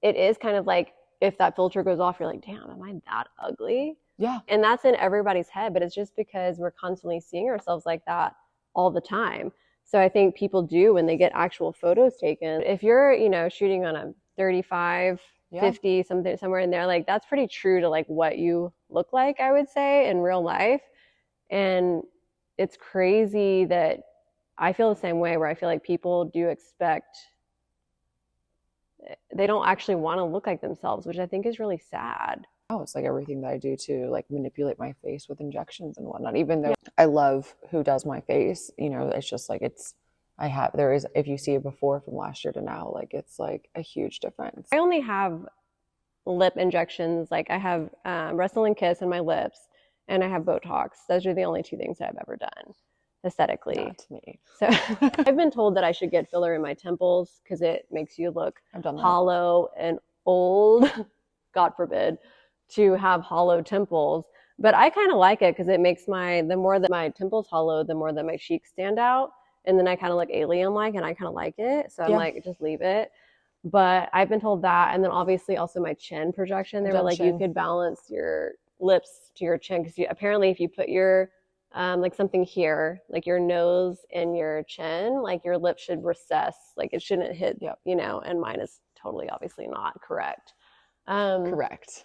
it is kind of like if that filter goes off, you're like, damn, am I that ugly? Yeah. And that's in everybody's head, but it's just because we're constantly seeing ourselves like that all the time. So I think people do when they get actual photos taken. If you're, you know, shooting on a 35, 50, somewhere in there, like that's pretty true to like what you look like, I would say, in real life. And it's crazy that I feel the same way where I feel like people do expect, they don't actually want to look like themselves, which I think is really sad. Oh, it's like everything that I do to like manipulate my face with injections and whatnot. Even though I love who does my face, you know, it's just like if you see it before from last year to now, like it's like a huge difference. I only have lip injections. Like I have Restylane Kiss in my lips and I have Botox. Those are the only two things that I've ever done aesthetically. Not me. So I've been told that I should get filler in my temples because it makes you look hollow and old. God forbid to have hollow temples, but I kind of like it because it makes the more that my temples hollow, the more that my cheeks stand out, and then I kind of look alien-like, and I kind of like it. So I'm like, just leave it. But I've been told that, and then obviously also my chin projection. They were like, you could balance your lips to your chin because apparently if you put your like something here, like your nose and your chin, like your lip should recess, like it shouldn't hit, you know. And mine is totally obviously not correct. Correct.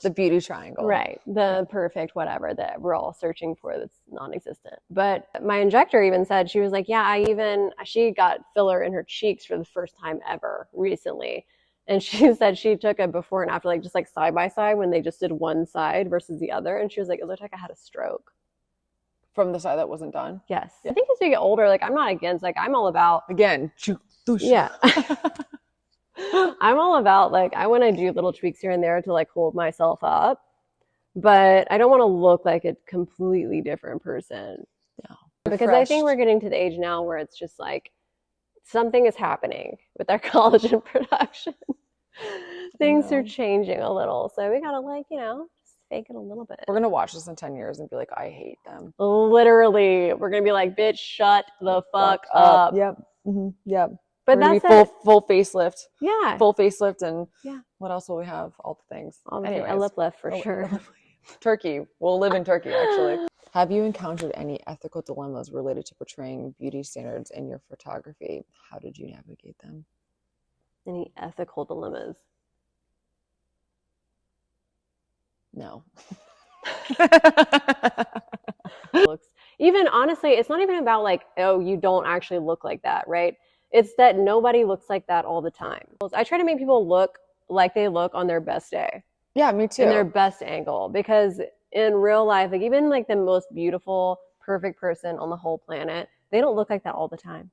The beauty triangle. Right. The perfect whatever that we're all searching for that's non-existent. But my injector even said, she was like, yeah, she got filler in her cheeks for the first time ever recently. And she said she took a before and after, like just like side by side when they just did one side versus the other. And she was like, it looked like I had a stroke. From the side that wasn't done? Yes. I think as we get older, like I'm not against, like I'm all about. Again. Yeah. I'm all about like I want to do little tweaks here and there to like hold myself up, but I don't want to look like a completely different person. No. Because I think we're getting to the age now where it's just like something is happening with our collagen production. Things are changing a little. So we gotta like, just fake it a little bit. We're gonna watch this in 10 years and be like, I hate them. Literally, we're gonna be like, bitch, shut the fuck up. Yep. Mm-hmm. Yep. But we're that's full facelift. Yeah. Full facelift, and what else will we have? All the things. Anyways, a lip lift for sure. Turkey. We'll live in Turkey, actually. Have you encountered any ethical dilemmas related to portraying beauty standards in your photography? How did you navigate them? Any ethical dilemmas? No. Even honestly, it's not even about like, oh, you don't actually look like that, right? It's that nobody looks like that all the time. I try to make people look like they look on their best day. Yeah, me too. In their best angle, because in real life, like even like the most beautiful, perfect person on the whole planet, they don't look like that all the time.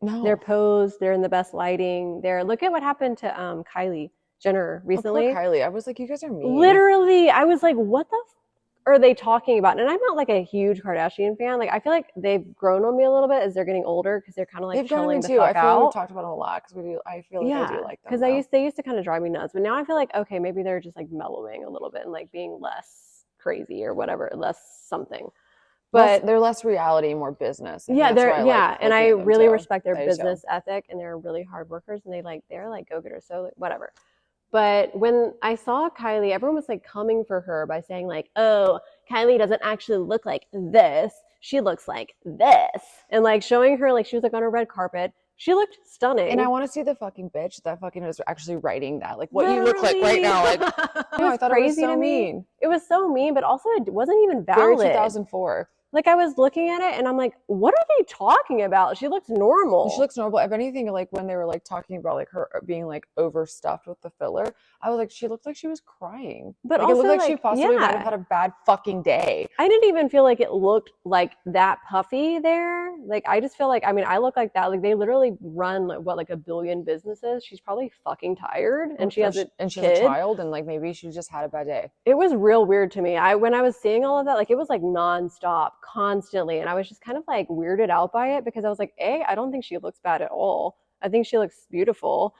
No. They're posed, they're in the best lighting. Look at what happened to Kylie Jenner recently. Oh, poor Kylie. I was like, you guys are mean. Literally, I was like, what the are they talking about? And I'm not like a huge Kardashian fan. Like I feel like they've grown on me a little bit as they're getting older because they're kind of like chilling the fuck out. I feel like we've talked about them a lot because I feel like I do like them. Because they used to kind of drive me nuts, but now I feel like okay, maybe they're just like mellowing a little bit and like being less crazy or whatever, less something. But they're less reality, more business. And and I really respect their business ethic, and they're really hard workers, and they're like go-getters, so like, whatever. But when I saw Kylie, everyone was like coming for her by saying like, oh, Kylie doesn't actually look like this. She looks like this. And like showing her, like she was like on a red carpet. She looked stunning. And I want to see the fucking bitch that fucking is actually writing that. Like what you look like right now. Like, I thought it was so mean. It was so mean, but also it wasn't even valid. Very 2004. Like I was looking at it and I'm like, what are they talking about? She looks normal. She looks normal. If anything, like when they were like talking about like her being like overstuffed with the filler, I was like, she looked like she was crying. But like, also, it looked like she possibly might have had a bad fucking day. I didn't even feel like it looked like that puffy there. Like I just feel like, I mean, I look like that. Like they literally run like what, like 1 billion businesses. She's probably fucking tired, and she has a child, and like maybe she just had a bad day. It was real weird to me. When I was seeing all of that, like it was like nonstop, constantly, and I was just kind of like weirded out by it because I was like, I don't think she looks bad at all. I think she looks beautiful.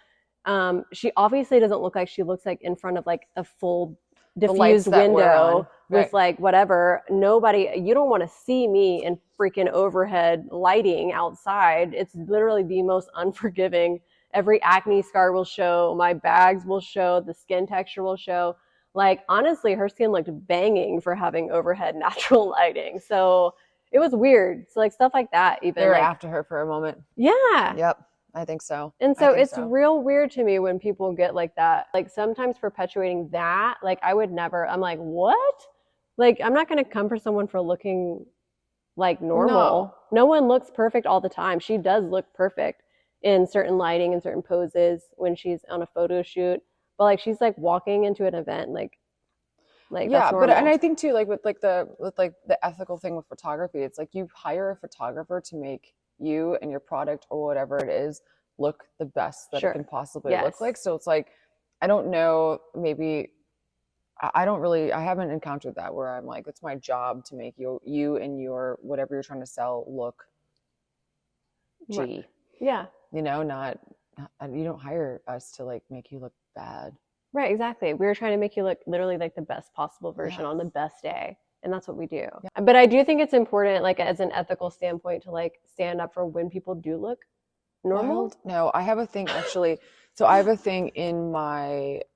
She obviously doesn't look like she looks like in front of like a full diffused window with like whatever. You don't want to see me in freaking overhead lighting outside. It's literally the most unforgiving. Every acne scar will show, my bags will show, the skin texture will show. Like, honestly, her skin looked banging for having overhead natural lighting. So it was weird. So, like, stuff like that, even. They were after her for a moment. Yeah. Yep. I think so. And so it's real weird to me when people get like that. Like, sometimes perpetuating that, like, I would never. I'm like, what? Like, I'm not going to come for someone for looking like normal. No one looks perfect all the time. She does look perfect in certain lighting and certain poses when she's on a photo shoot. But like she's like walking into an event, like yeah. But and I think too, like with the ethical thing with photography, it's like you hire a photographer to make you and your product or whatever it is look the best that it can possibly look like. So it's like, I don't know, maybe I haven't encountered that where I'm like, it's my job to make you and your whatever you're trying to sell look G. Yeah. You know, you don't hire us to like make you look bad. Right, exactly. We were trying to make you look literally like the best possible version on the best day. And that's what we do. Yeah. But I do think it's important, like as an ethical standpoint, to like stand up for when people do look normal. No, I have a thing actually. So I have a thing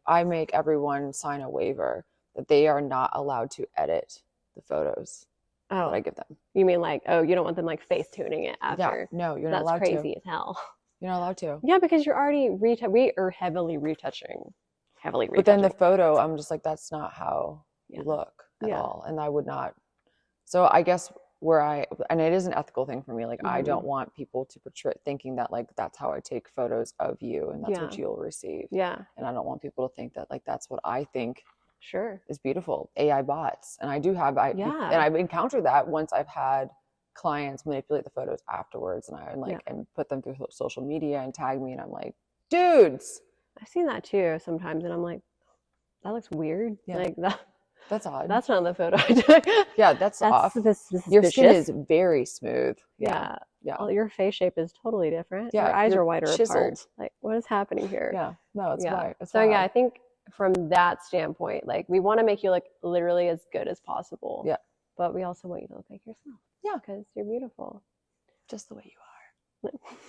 I make everyone sign a waiver that they are not allowed to edit the photos that I give them. You mean like, you don't want them like face tuning it after? Yeah, no, you're not allowed to. That's crazy as hell. You're not allowed to. Yeah, because you're already we are heavily retouching. But then the photo, I'm just like, that's not how you look at all. And I would not. So I guess and it is an ethical thing for me. Like, I don't want people to portray thinking that like, that's how I take photos of you and that's what you'll receive. Yeah. And I don't want people to think that like, that's what I think sure is beautiful. AI bots. And I do have, and I've encountered that once I've had clients manipulate the photos afterwards and put them through social media and tag me. And I'm like, dudes. I've seen that too sometimes, and I'm like, that looks weird. Yeah. Like that. That's odd. That's not the photo I took. Yeah, that's off. Suspicious. Your skin is very smooth. Yeah. Yeah. Well, your face shape is totally different. Yeah, Your eyes you're are wider apart. chiseled. Like, what is happening here? Yeah. No, it's Yeah. why. It's So yeah, I wild. think from that standpoint, like we want to make you look literally as good as possible. Yeah. But we also want you to look like yourself. Yeah. Because you're beautiful. Just the way you are.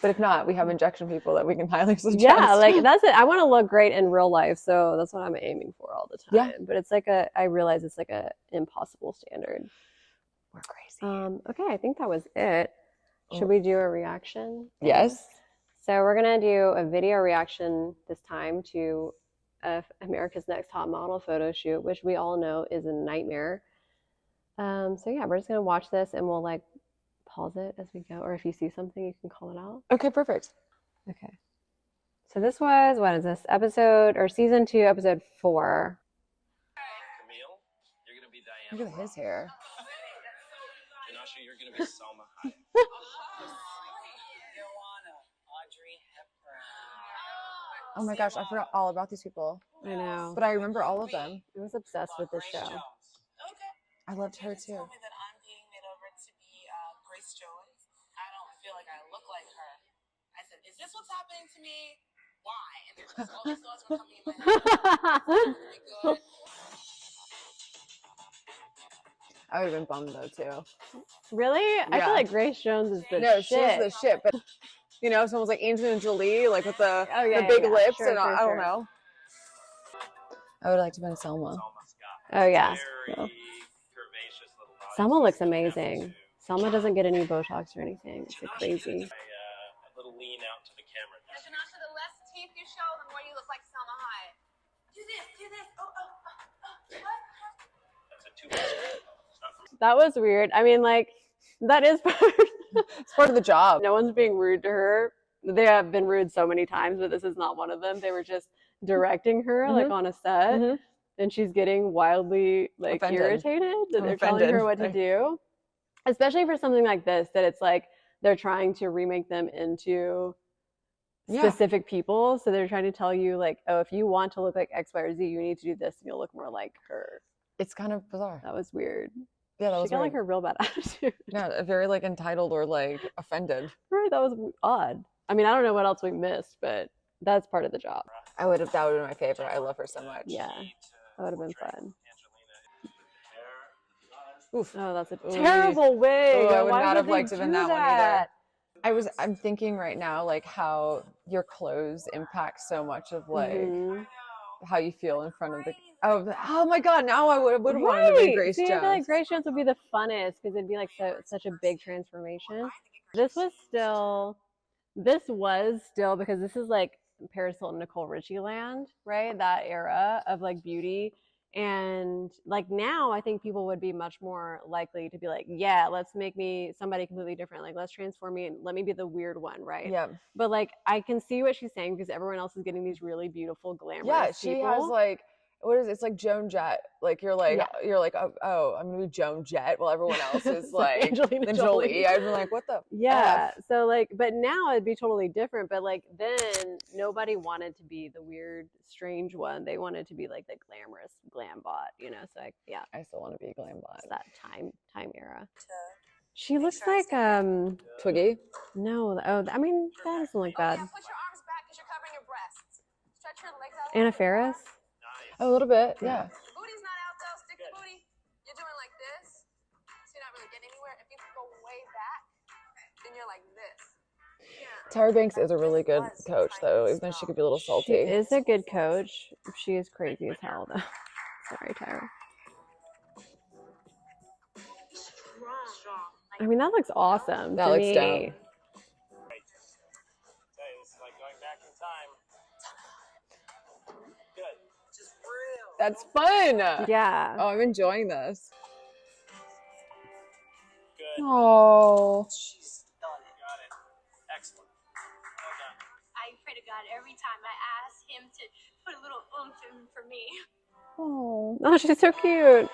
But if not, we have injection people that we can highly suggest. Yeah, like that's it. I want to look great in real life, so that's what I'm aiming for all the time. Yeah. But it's like I realize it's like a impossible standard. We're crazy. Okay, I think that was it. Should we do a reaction? Yes. So we're gonna do a video reaction this time to America's Next Top Model photo shoot, which we all know is a nightmare. So yeah, we're just gonna watch this and we'll like pause it as we go, or if you see something, you can call it out. Okay, perfect. Okay. So this was, what is this, episode or season 2, episode 4. Camille, you're gonna be Diane. Look at his hair. And Usher, you're gonna be Salma Hayek. Oh my gosh, I forgot all about these people. I know. But I remember all of them. I was obsessed with this show. I loved her too. Told me that I'm being made over to be Grace Jones. I don't feel like I look like her. I said, "Is this what's happening to me? Why?" And then just all these thoughts were coming in my head. Really good. I would have been bummed though too. Really? I Yeah. feel like Grace Jones is the No, shit. she's the shit. But you know, someone's like Angelina Jolie, like with the Oh, yeah, the big yeah, yeah. lips, Sure, and sure, I don't sure. know. I would like to have been Selma. Salma Scott. Oh yeah. Very So, curvaceous little body. Selma looks She's gonna have amazing. to- Selma doesn't get any Botox or anything. It's like crazy. A little lean out to the camera. Janasha, the less teeth you show, the more you look like Selma Hayek. Do this, do this. What? That's a 2 That was weird. I mean, like, that is part. It's part of the job. No one's being rude to her. They have been rude so many times, but this is not one of them. They were just directing her like on a set, Mhm. and she's getting wildly like Offended. irritated that I'm they're telling her offended. what to do. Especially for something like this, that it's like they're trying to remake them into Yeah. specific people. So they're trying to tell you like, oh, if you want to look like X, Y, or Z, you need to do this, and you'll look more like her. It's kind of bizarre. That was weird. Yeah, that She was got weird. like her real bad attitude. Yeah, very like entitled or like offended. Right, that was odd. I mean, I don't know what else we missed, but that's part of the job. That would have been my favorite. I love her so much. Yeah, that would have been fun. Oof. Oh, that's a Ooh. terrible wig. Oh, I would Why not have they liked to have been do that one either. I'm thinking right now like how your clothes impact so much of like Mhm. how you feel in front of the oh my god, now I would have wanted to be Right. Grace See, Jones. I feel like Grace Jones would be the funnest because it'd be like such a big transformation. This was still because this is like Paris Hilton, Nicole Richie land, right? That era of like beauty. And like now, I think people would be much more likely to be like, yeah, let's make me somebody completely different. Like, let's transform me and let me be the weird one, right? Yeah. But like, I can see what she's saying because everyone else is getting these really beautiful, glamorous Yeah, she people. has like what is it? It's like Joan Jett. Like you're like Yeah. oh, I'm gonna be Joan Jett while everyone else is like Angelina the Jolie. Jolie. I'd be like, what the Yeah. F? So like, but now it'd be totally different. But like then nobody wanted to be the weird, strange one. They wanted to be like the glamorous glam bot, you know? So like, yeah, I still want to be a glam bot. it's that time era. She looks like Twiggy. no, oh, I mean that doesn't look bad. Yeah, put your arms back because you're covering your breasts. Stretch your legs out. Anna Faris. A little bit, yeah. Booty's not out though. Stick the booty. You're doing like this, so you're not really getting anywhere. If you go way back, then you're like this. Yeah. Tyra Banks is a really good coach, though, even though she could be a little She salty. is a good coach. She is crazy as hell though. Sorry, Tyra. I mean that looks awesome. That to looks me. dope. It's like going back in time. Good. That's fun. Yeah. Oh, I'm enjoying this. Good. Oh. Got it. Excellent. Well done. I pray to God every time I ask him to put a little oomph in for me. Oh. Oh, she's so cute.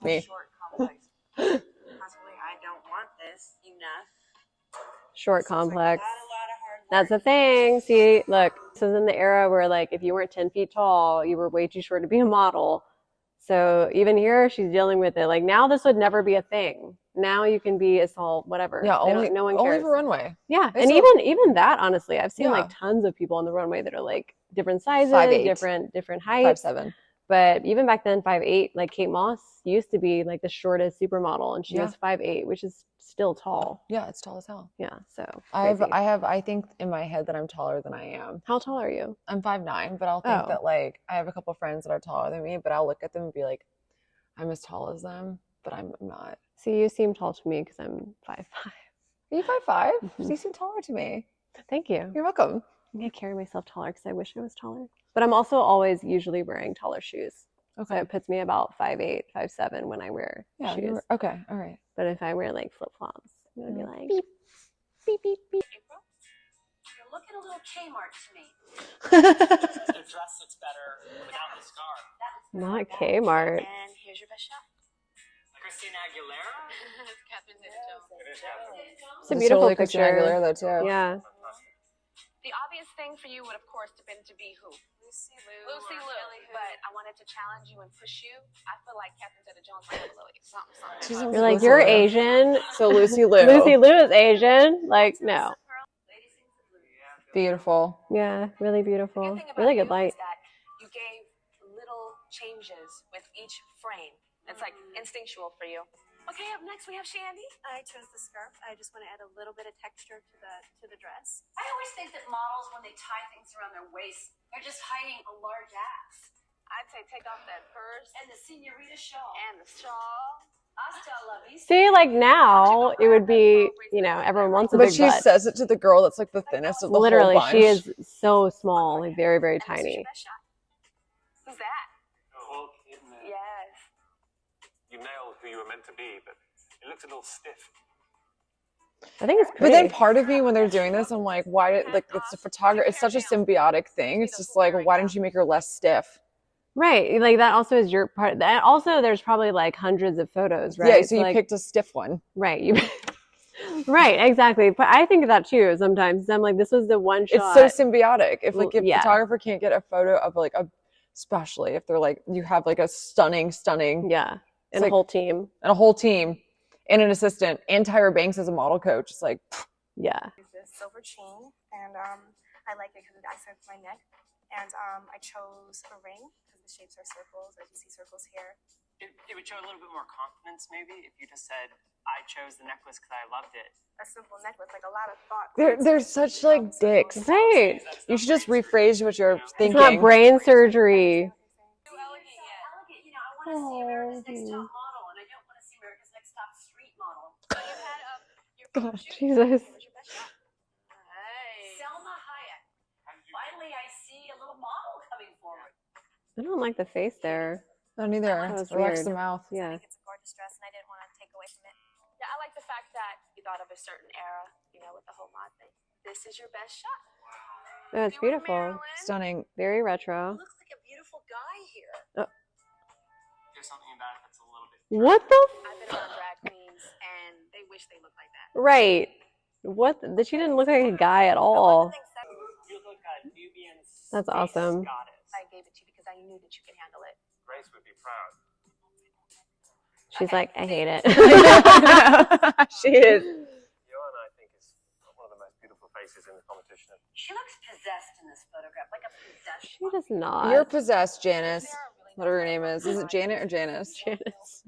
Me. Short complex. Possibly I don't want this enough. Short Sounds complex. Like a lot of hard work. That's the thing. See, look, this is in the era where like if you weren't 10 feet tall, you were way too short to be a model. So even here, she's dealing with it. Like now, this would never be a thing. Now you can be assault, whatever. Yeah, No one only cares. for runway. Yeah, They and still- even that, honestly, I've seen Yeah. like tons of people on the runway that are like different sizes, 5'8". different heights. 5'7". But even back then, 5'8", like Kate Moss used to be like the shortest supermodel, and she Yeah. was 5'8", which is still tall. Yeah, it's tall as hell. Yeah, so I crazy. I think in my head that I'm taller than I am. How tall are you? I'm 5'9", but I'll think Oh. that like I have a couple friends that are taller than me, but I'll look at them and be like, I'm as tall as them, but I'm not. See, you seem tall to me because I'm 5'5". Are you 5'5"? Mhm. You seem taller to me. Thank you. You're welcome. I'm gonna carry myself taller because I wish I was taller. But I'm also always usually wearing taller shoes. So Okay. it puts me about 5'8", 5'7" when I wear Yeah. shoes. Okay. All right. But if I wear like flip flops, I'm gonna be Yeah. like beep, beep, beep, beep. April, you're looking a little Kmart to me. The dress looks better without the scarf. Not Kmart. And here's your best shot. Christina Aguilera? Catherine Zeta-Jones. It is Catherine. It's a beautiful totally Christina picture. Aguilera, though, too. Yeah. The obvious thing for you would, of course, have been to be who? Lucy Liu. Lucy Liu. But I wanted to challenge you and push you. I feel like Catherine Zeta-Jones might have a little something. She's You're like, Lucy you're Liu. Asian. So Lucy Liu. Lucy Liu is Asian. Like, no. Beautiful. Yeah, really The beautiful. good thing about Really you good light. is that you gave little changes with each frame. It's like instinctual for you. Okay, up next we have Shandy. I chose the scarf. I just want to add a little bit of texture to the dress. I always think that models, when they tie things around their waist, they're just hiding a large ass. I'd say take off that purse And the senorita shawl. and the shawl. Hasta la vista. See, like now, it would be, you know, everyone wants a But big she butt. says it to the girl that's like the thinnest of the Literally, whole bunch. she is so small, like very, very And this is your tiny. best shot. Who's that? Oh, isn't it? Yes. You nailed who you were meant to be, but it looks a little stiff. I think it's But pretty. then part of me, when they're doing this, I'm like, why did, like, it's a photographer, it's such a symbiotic thing. It's just like, why didn't you make her less stiff? Right, like that also is your part. That also, there's probably like hundreds of photos, right? Yeah, so you like, picked a stiff one. right, you, right, exactly. But I think of that too sometimes. I'm like, this was the one shot. It's so symbiotic. If like if Yeah. photographer can't get a photo of like a, especially if they're like you have like a stunning, Yeah, and like- a whole team. and a whole team and an assistant and Tyra Banks as a model coach. It's like Yeah, It's a silver chain, and I like it because it accents my neck. And I chose a ring because the shapes are circles, as you see circles here. It would show a little bit more confidence, maybe, if you just said, I chose the necklace because I loved it. A simple necklace, like a lot of thought. they're such like dicks. right. You should just rephrase what you're It's thinking. not brain surgery. Too elegant yet. Elegant, you know, I want to see America's Next Top Model, and I don't want to see America's Next Top Street Model. So you had your Oh, photo shoot. Jesus. Where's your best shot? Hey. Selma Hayek. Finally, I see a little model coming forward. I don't like the face there. No, neither. That was Relax weird. the mouth. I Yeah, think it's a gorgeous dress, and I didn't want to take away from it. Yeah, I like the fact that you thought of a certain era, you know, with the whole mod thing. This is your best shot. oh, it's You and beautiful. Marilyn. Stunning. Very retro. Looks like a beautiful guy here. There's something about it that's a little bit. What the? I've been around drag queens, and they wish they looked like that. Right. What? She didn't look like a guy at all. You look like a Nubian That's space awesome. goddess. I gave it to you because I knew that you could handle it. Grace would be proud. She's like, I hate it. She is. Joanna, I think, is one of the most beautiful faces in the competition. She looks possessed in this photograph, like a possessed She does not. You're possessed, Janice. Sarah really Whatever her knows name how to is. Is it Janet or Janice? Janice.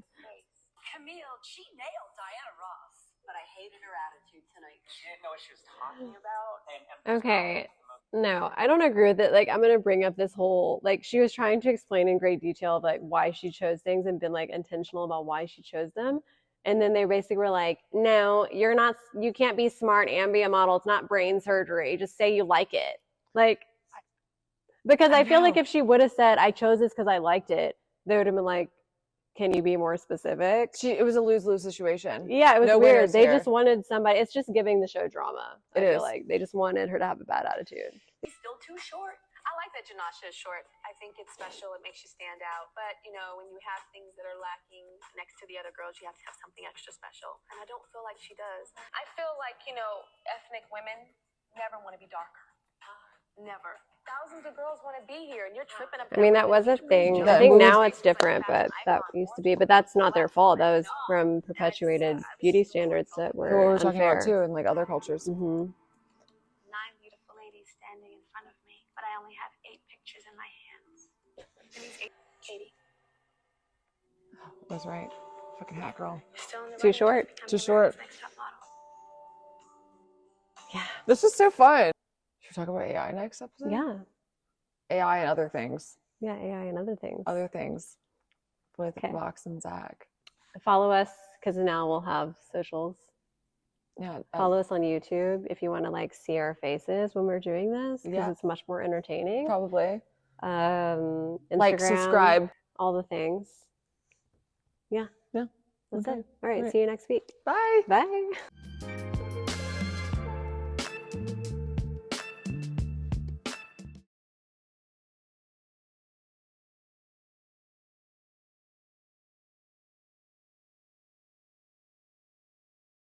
Camille. She nailed Diana Ross, but I hated her attitude tonight. She didn't know what she was talking about. Okay. No, I don't agree with it. Like, I'm gonna bring up this whole, like, she was trying to explain in great detail of like why she chose things and been like intentional about why she chose them. And then they basically were like, no, you're not, you can't be smart and be a model. It's not brain surgery. Just say you like it. Like, because I feel like know. if she would have said, I chose this because I liked it, they would have been like, can you be more specific? It was a lose-lose situation. Yeah, it was No weird. winners They here. just wanted somebody. It's just giving the show drama. It I feel is. like they just wanted her to have a bad attitude. She's still too short. I like that Janasha is short. I think it's special. It makes you stand out. But, you know, when you have things that are lacking next to the other girls, you have to have something extra special. And I don't feel like she does. I feel like, you know, ethnic women never want to be darker. Never. Thousands of girls want to be here, and you're tripping up. I mean, that was a thing. I That think movie- now it's different, but that used to be. But that's not their fault. That was from perpetuated beauty standards that were What we were talking about unfair. too in like other cultures. Hmm. 9 beautiful ladies standing in front of me, but I only have 8 pictures in my hands. And these 8, Katie, That's right. Fucking hat girl. you're still in the Too running. short. I'm Too America's short. Next Top Model. Yeah. This was so fun. Should we talk about AI next episode? Yeah. AI and other things. Yeah. AI and other things. Other things with Okay. Vox and Zach. Follow us because now we'll have socials. Yeah. Follow us on YouTube if you want to like see our faces when we're doing this because Yeah. it's much more entertaining. Probably. Instagram, Like, subscribe. all the things. Yeah. Yeah. That's Okay. it. All right. All right. See you next week. Bye. Bye.